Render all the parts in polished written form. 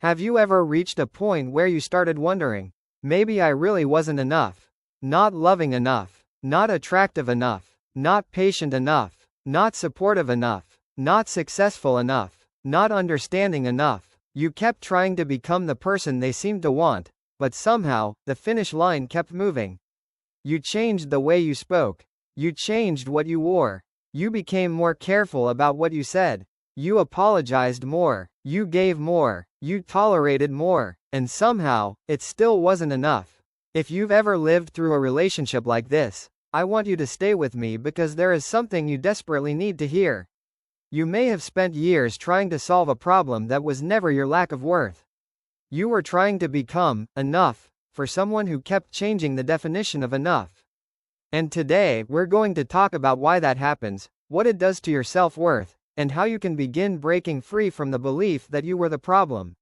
Have you ever reached a point where you started wondering, maybe I really wasn't enough? Not loving enough, not attractive enough, not patient enough, not supportive enough, not successful enough, not understanding enough. You kept trying to become the person they seemed to want, but somehow, the finish line kept moving. You changed the way you spoke. You changed what you wore. You became more careful about what you said. You apologized more. You gave more. You tolerated more. And somehow, it still wasn't enough. If you've ever lived through a relationship like this, I want you to stay with me because there is something you desperately need to hear. You may have spent years trying to solve a problem that was never your lack of worth. You were trying to become enough for someone who kept changing the definition of enough. And today, we're going to talk about why that happens, what it does to your self-worth, and how you can begin breaking free from the belief that you were the problem.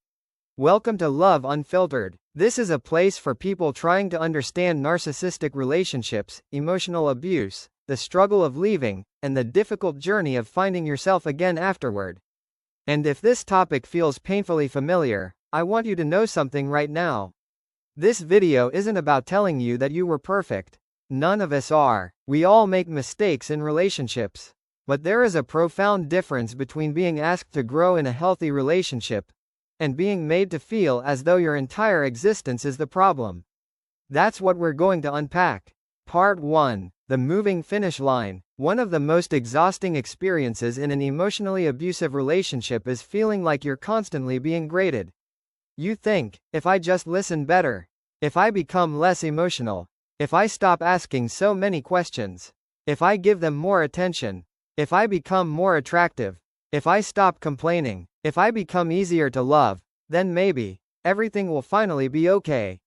Welcome to Love Unfiltered. This is a place for people trying to understand narcissistic relationships, emotional abuse, the struggle of leaving, and the difficult journey of finding yourself again afterward. And if this topic feels painfully familiar, I want you to know something right now. This video isn't about telling you that you were perfect. None of us are. We all make mistakes in relationships. But there is a profound difference between being asked to grow in a healthy relationship and being made to feel as though your entire existence is the problem. That's what we're going to unpack. Part 1. The moving finish line. One of the most exhausting experiences in an emotionally abusive relationship is feeling like you're constantly being graded. You think, if I just listen better, if I become less emotional, if I stop asking so many questions, if I give them more attention, if I become more attractive, if I stop complaining, if I become easier to love, then maybe everything will finally be okay.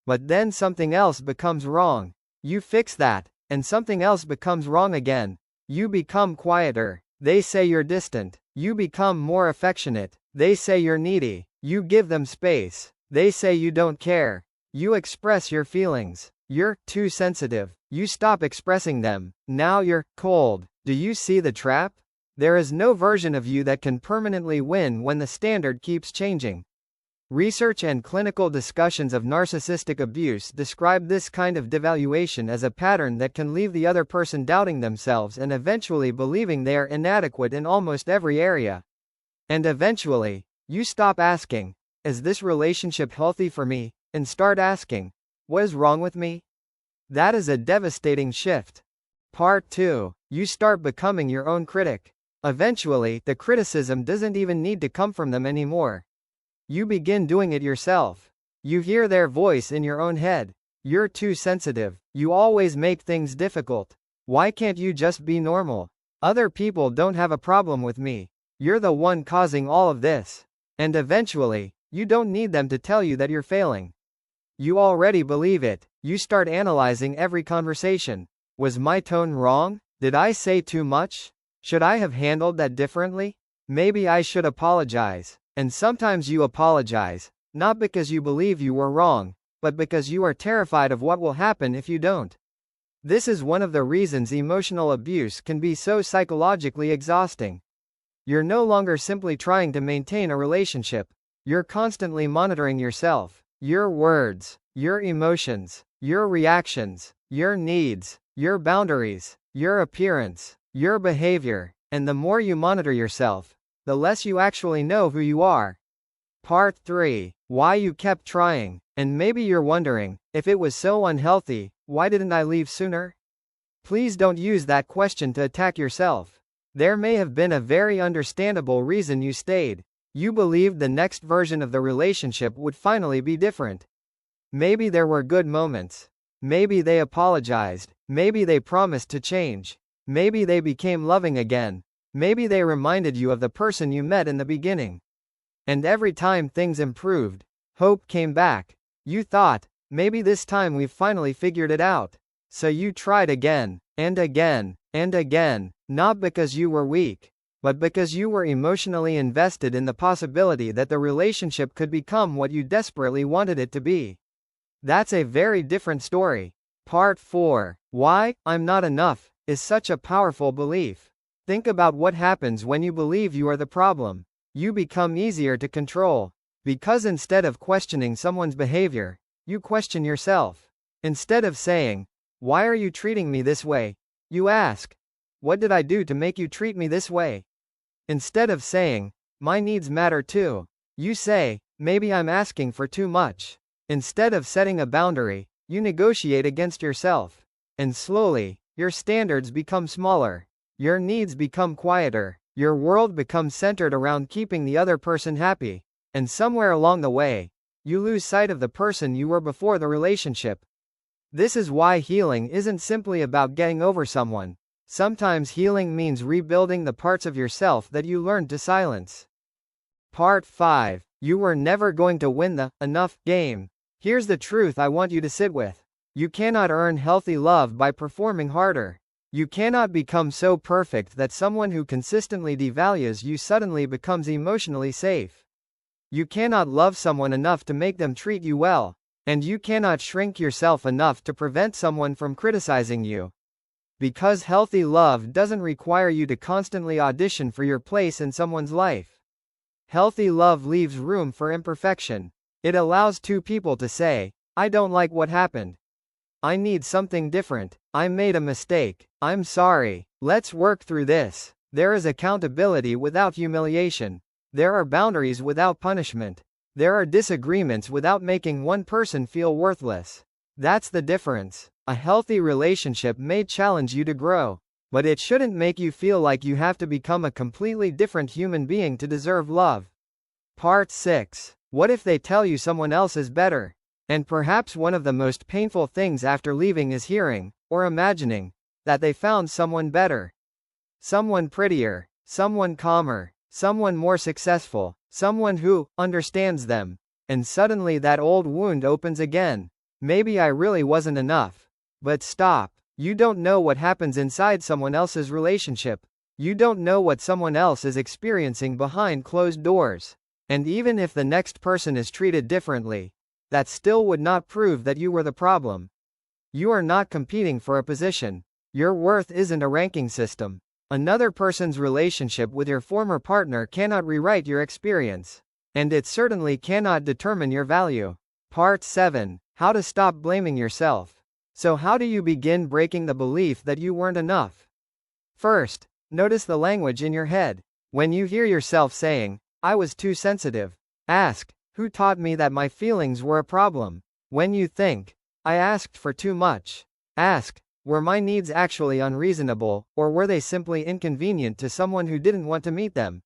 But then something else becomes wrong. You fix that, and something else becomes wrong again. You become quieter. They say you're distant. You become more affectionate. They say you're needy. You give them space. They say you don't care. You express your feelings. You're too sensitive. You stop expressing them. Now you're cold. Do you see the trap? There is no version of you that can permanently win when the standard keeps changing. Research and clinical discussions of narcissistic abuse describe this kind of devaluation as a pattern that can leave the other person doubting themselves and eventually believing they are inadequate in almost every area. And eventually, you stop asking, "Is this relationship healthy for me?" and start asking, "What is wrong with me?" That is a devastating shift. Part 2. You start becoming your own critic. Eventually, the criticism doesn't even need to come from them anymore. You begin doing it yourself. You hear their voice in your own head. You're too sensitive. You always make things difficult. Why can't you just be normal? Other people don't have a problem with me. You're the one causing all of this. And eventually, you don't need them to tell you that you're failing. You already believe it. You start analyzing every conversation. Was my tone wrong? Did I say too much? Should I have handled that differently? Maybe I should apologize. And sometimes you apologize, not because you believe you were wrong, but because you are terrified of what will happen if you don't. This is one of the reasons emotional abuse can be so psychologically exhausting. You're no longer simply trying to maintain a relationship. You're constantly monitoring yourself, your words, your emotions, your reactions, your needs, your boundaries, your appearance, your behavior, and the more you monitor yourself, the less you actually know who you are. Part 3. Why you kept trying. And maybe you're wondering, if it was so unhealthy, why didn't I leave sooner? Please don't use that question to attack yourself. There may have been a very understandable reason you stayed. You believed the next version of the relationship would finally be different. Maybe there were good moments. Maybe they apologized. Maybe they promised to change. Maybe they became loving again. Maybe they reminded you of the person you met in the beginning. And every time things improved, hope came back. You thought, maybe this time we've finally figured it out. So you tried again, and again, and again, not because you were weak, but because you were emotionally invested in the possibility that the relationship could become what you desperately wanted it to be. That's a very different story. Part 4. Why I'm not enough is such a powerful belief. Think about what happens when you believe you are the problem. You become easier to control. Because instead of questioning someone's behavior, you question yourself. Instead of saying, "Why are you treating me this way?" you ask, "What did I do to make you treat me this way?" Instead of saying, "My needs matter too," you say, "Maybe I'm asking for too much." Instead of setting a boundary, you negotiate against yourself. And slowly, your standards become smaller. Your needs become quieter. Your world becomes centered around keeping the other person happy. And somewhere along the way, you lose sight of the person you were before the relationship. This is why healing isn't simply about getting over someone. Sometimes healing means rebuilding the parts of yourself that you learned to silence. Part 5. You were never going to win the enough game. Here's the truth I want you to sit with. You cannot earn healthy love by performing harder. You cannot become so perfect that someone who consistently devalues you suddenly becomes emotionally safe. You cannot love someone enough to make them treat you well. And you cannot shrink yourself enough to prevent someone from criticizing you. Because healthy love doesn't require you to constantly audition for your place in someone's life. Healthy love leaves room for imperfection. It allows two people to say, "I don't like what happened. I need something different. I made a mistake. I'm sorry. Let's work through this." There is accountability without humiliation. There are boundaries without punishment. There are disagreements without making one person feel worthless. That's the difference. A healthy relationship may challenge you to grow, but it shouldn't make you feel like you have to become a completely different human being to deserve love. Part 6. What if they tell you someone else is better? And perhaps one of the most painful things after leaving is hearing, or imagining, that they found someone better. Someone prettier, someone calmer, someone more successful, someone who understands them. And suddenly that old wound opens again. Maybe I really wasn't enough. But stop. You don't know what happens inside someone else's relationship. You don't know what someone else is experiencing behind closed doors. And even if the next person is treated differently, that still would not prove that you were the problem. You are not competing for a position. Your worth isn't a ranking system. Another person's relationship with your former partner cannot rewrite your experience. And it certainly cannot determine your value. Part 7. How to stop blaming yourself. So how do you begin breaking the belief that you weren't enough? First, notice the language in your head. When you hear yourself saying, "I was too sensitive," ask, "Who taught me that my feelings were a problem?" When you think, "I asked for too much," ask, "Were my needs actually unreasonable, or were they simply inconvenient to someone who didn't want to meet them?"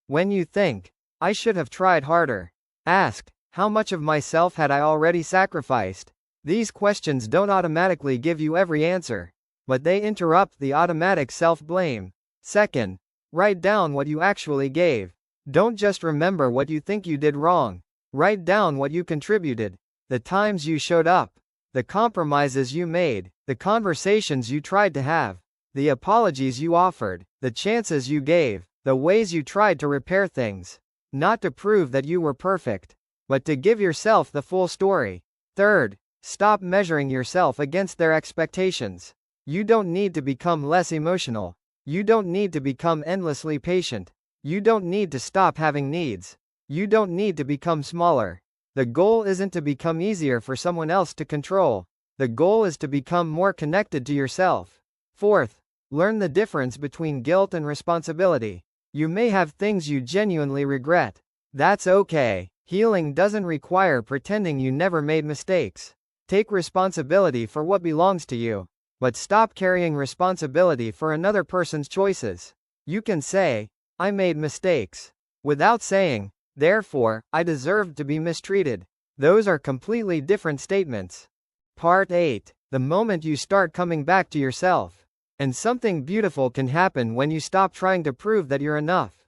When you think, "I should have tried harder," ask, "How much of myself had I already sacrificed?" These questions don't automatically give you every answer, but they interrupt the automatic self-blame. Second, write down what you actually gave. Don't just remember what you think you did wrong. Write down what you contributed. The times you showed up. The compromises you made. The conversations you tried to have. The apologies you offered. The chances you gave. The ways you tried to repair things. Not to prove that you were perfect, but to give yourself the full story. Third, stop measuring yourself against their expectations. You don't need to become less emotional. You don't need to become endlessly patient. You don't need to stop having needs. You don't need to become smaller. The goal isn't to become easier for someone else to control. The goal is to become more connected to yourself. Fourth, learn the difference between guilt and responsibility. You may have things you genuinely regret. That's okay. Healing doesn't require pretending you never made mistakes. Take responsibility for what belongs to you, but stop carrying responsibility for another person's choices. You can say, "I made mistakes," without saying, "Therefore, I deserved to be mistreated." Those are completely different statements. Part 8. The moment you start coming back to yourself. And something beautiful can happen when you stop trying to prove that you're enough.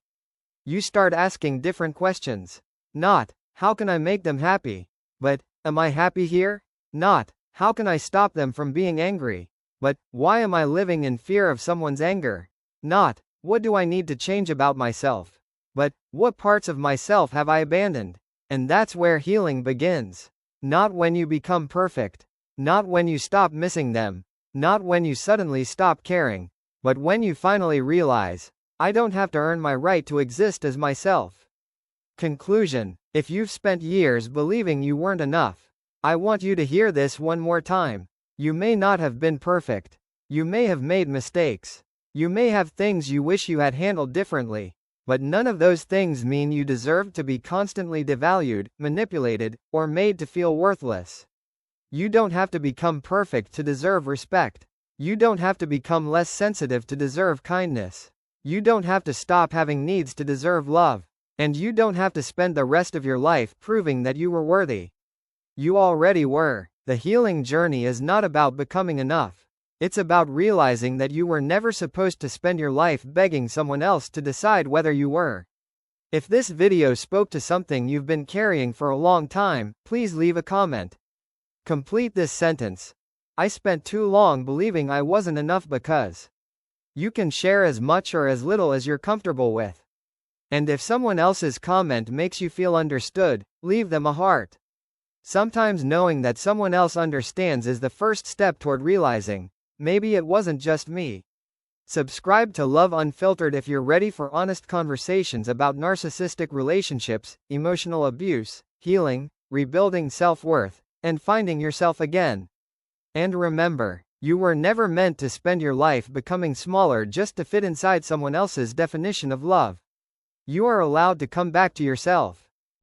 You start asking different questions. Not, "How can I make them happy?" but, "Am I happy here?" Not, "How can I stop them from being angry?" but, "Why am I living in fear of someone's anger?" Not, "What do I need to change about myself?" but, "What parts of myself have I abandoned?" And that's where healing begins. Not when you become perfect. Not when you stop missing them. Not when you suddenly stop caring. But when you finally realize, "I don't have to earn my right to exist as myself." Conclusion. If you've spent years believing you weren't enough, I want you to hear this one more time. You may not have been perfect. You may have made mistakes. You may have things you wish you had handled differently. But none of those things mean you deserve to be constantly devalued, manipulated, or made to feel worthless. You don't have to become perfect to deserve respect. You don't have to become less sensitive to deserve kindness. You don't have to stop having needs to deserve love. And you don't have to spend the rest of your life proving that you were worthy. You already were. The healing journey is not about becoming enough. It's about realizing that you were never supposed to spend your life begging someone else to decide whether you were. If this video spoke to something you've been carrying for a long time, please leave a comment. Complete this sentence. I spent too long believing I wasn't enough because. You can share as much or as little as you're comfortable with. And if someone else's comment makes you feel understood, leave them a heart. Sometimes knowing that someone else understands is the first step toward realizing, maybe it wasn't just me. Subscribe to Love Unfiltered if you're ready for honest conversations about narcissistic relationships, emotional abuse, healing, rebuilding self-worth, and finding yourself again. And remember, you were never meant to spend your life becoming smaller just to fit inside someone else's definition of love. You are allowed to come back to yourself.